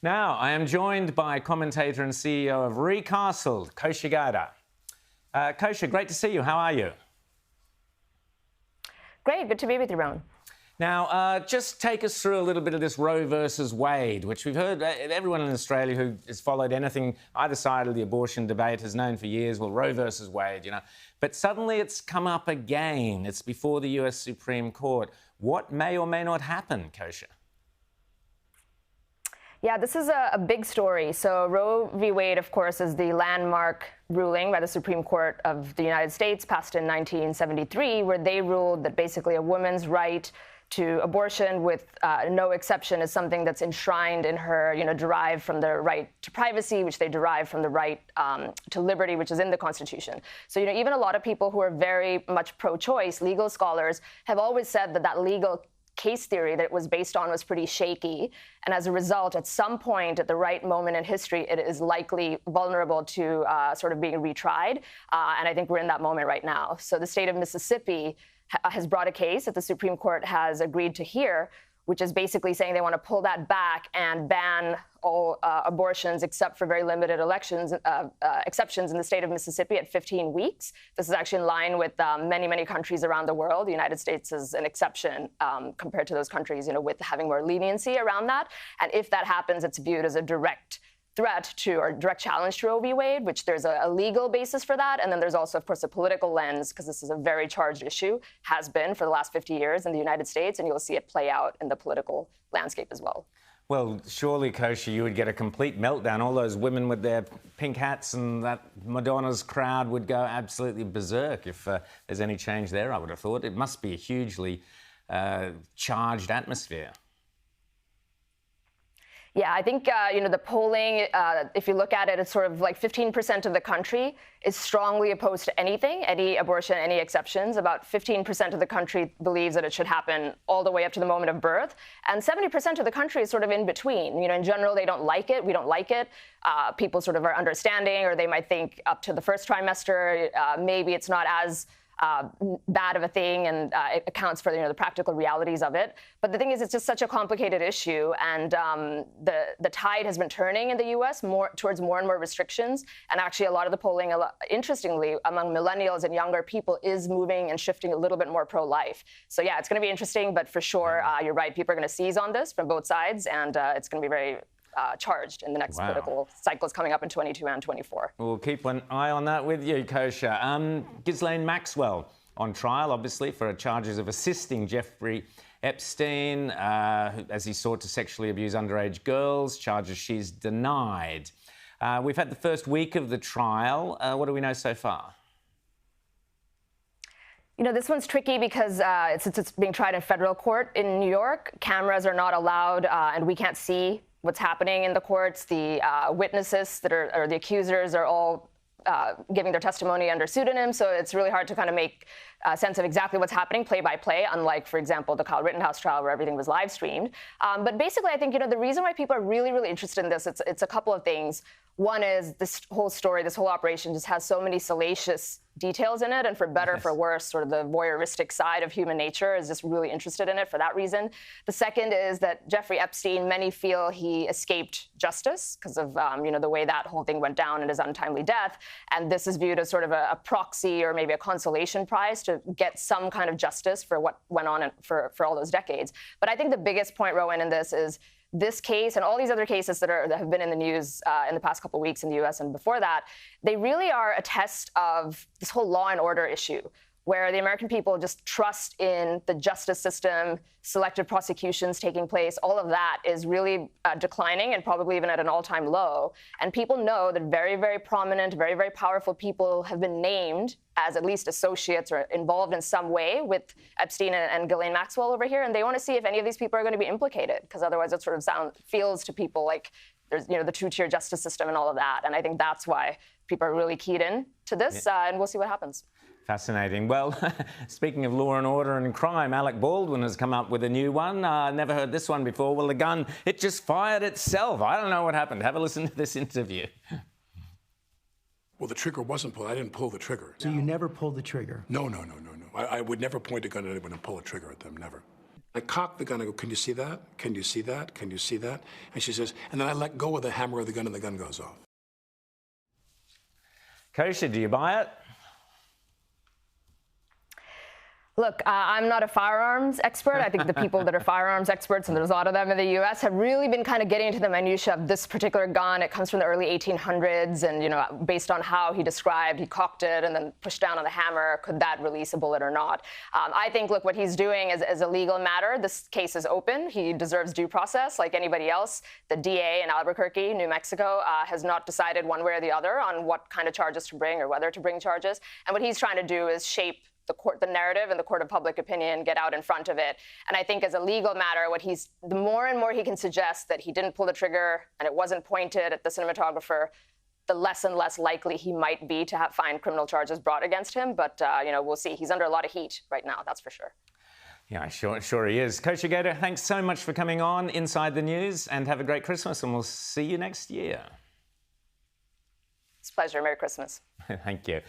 Now, I am joined by commentator and CEO of Recastled, Kosha Gada. Kosha, great to see you. How are you? Great. Good to be with you, Rowan. Now, just take us through a little bit of this Roe versus Wade, which we've heard everyone in Australia who has followed anything, either side of the abortion debate, has known for years, well, Roe versus Wade, you know. But suddenly it's come up again. It's before the US Supreme Court. What may or may not happen, Kosha? Yeah, this is a big story. So Roe v. Wade, of course, is the landmark ruling by the Supreme Court of the United States, passed in 1973, where they ruled that basically a woman's right to abortion with no exception is something that's enshrined in her, derived from the right to privacy, which they derive from the right to liberty, which is in the Constitution. So, even a lot of people who are very much pro-choice, legal scholars, have always said that that legal case theory that it was based on was pretty shaky. And as a result, at some point, at the right moment in history, it is likely vulnerable to sort of being retried. And I think we're in that moment right now. So the state of Mississippi has brought a case that the Supreme Court has agreed to hear, which is basically saying they want to pull that back and ban all abortions except for very limited exceptions in the state of Mississippi at 15 weeks. This is actually in line with many, many countries around the world. The United States is an exception compared to those countries, with having more leniency around that. And if that happens, it's viewed as a direct threat to or direct challenge to Roe v. Wade, which there's a legal basis for that. And then there's also, of course, a political lens, because this is a very charged issue, has been for the last 50 years in the United States, and you'll see it play out in the political landscape as well. Well, surely, Kosha, you would get a complete meltdown. All those women with their pink hats and that Madonna's crowd would go absolutely berserk if there's any change there, I would have thought. It must be a hugely charged atmosphere. Yeah, I think, the polling, if you look at it, it's sort of like 15% of the country is strongly opposed to anything, any abortion, any exceptions. About 15% of the country believes that it should happen all the way up to the moment of birth. And 70% of the country is sort of in between. In general, they don't like it. We don't like it. People sort of are understanding, or they might think up to the first trimester, maybe it's not as bad of a thing, and it accounts for the practical realities of it. But the thing is, it's just such a complicated issue, and the tide has been turning in the U.S. towards more and more restrictions. And actually, a lot of the polling, interestingly, among millennials and younger people, is moving and shifting a little bit more pro-life. So yeah, it's going to be interesting, but for sure, you're right. People are going to seize on this from both sides, and it's going to be very charged in the next political cycles coming up in 22 and 24. We'll keep an eye on that with you, Kosha. Ghislaine Maxwell on trial, obviously, for charges of assisting Jeffrey Epstein as he sought to sexually abuse underage girls, charges she's denied. We've had the first week of the trial. What do we know so far? This one's tricky because since it's being tried in federal court in New York, cameras are not allowed, and we can't see what's happening in the courts. The witnesses or the accusers are all giving their testimony under pseudonym, so it's really hard to kind of make sense of exactly what's happening play by play, unlike, for example, the Kyle Rittenhouse trial where everything was live streamed. But basically, I think, the reason why people are really, really interested in this, it's a couple of things. One is this whole story, this whole operation just has so many salacious details in it, and for better or for worse, sort of the voyeuristic side of human nature is just really interested in it for that reason. The second is that Jeffrey Epstein, many feel he escaped justice because of, the way that whole thing went down and his untimely death. And this is viewed as sort of a proxy or maybe a consolation prize to get some kind of justice for what went on for all those decades. But I think the biggest point, Rowan, in this is this case and all these other cases that have been in the news in the past couple of weeks in the U.S. and before that, they really are a test of this whole law and order issue, where the American people just trust in the justice system, selective prosecutions taking place. All of that is really declining and probably even at an all-time low. And people know that very, very prominent, very, very powerful people have been named as at least associates or involved in some way with Epstein and Ghislaine Maxwell over here. And they want to see if any of these people are going to be implicated, because otherwise it sort of feels to people like there's, the two-tier justice system and all of that. And I think that's why people are really keyed in to this, and we'll see what happens. Fascinating. Well, speaking of law and order and crime, Alec Baldwin has come up with a new one. Never heard this one before. Well, the gun, it just fired itself. I don't know what happened. Have a listen to this interview. Well, the trigger wasn't pulled. I didn't pull the trigger. So you never pulled the trigger? No. I would never point a gun at anyone and pull a trigger at them, never. I cock the gun, I go, can you see that? Can you see that? Can you see that? And she says, and then I let go of the hammer of the gun and the gun goes off. Kosha, do you buy it? Look, I'm not a firearms expert. I think the people that are firearms experts, and there's a lot of them in the U.S., have really been kind of getting into the minutia of this particular gun. It comes from the early 1800s, and based on how he described, he cocked it and then pushed down on the hammer. Could that release a bullet or not? I think, look, what he's doing is a legal matter. This case is open. He deserves due process like anybody else. The DA in Albuquerque, New Mexico, has not decided one way or the other on what kind of charges to bring or whether to bring charges. And what he's trying to do is shape the narrative and the court of public opinion, get out in front of it. And I think as a legal matter, the more and more he can suggest that he didn't pull the trigger and it wasn't pointed at the cinematographer, the less and less likely he might be to find criminal charges brought against him. But, we'll see. He's under a lot of heat right now, that's for sure. Yeah, sure he is. Kosha Gada, thanks so much for coming on Inside the News, and have a great Christmas, and we'll see you next year. It's a pleasure. Merry Christmas. Thank you.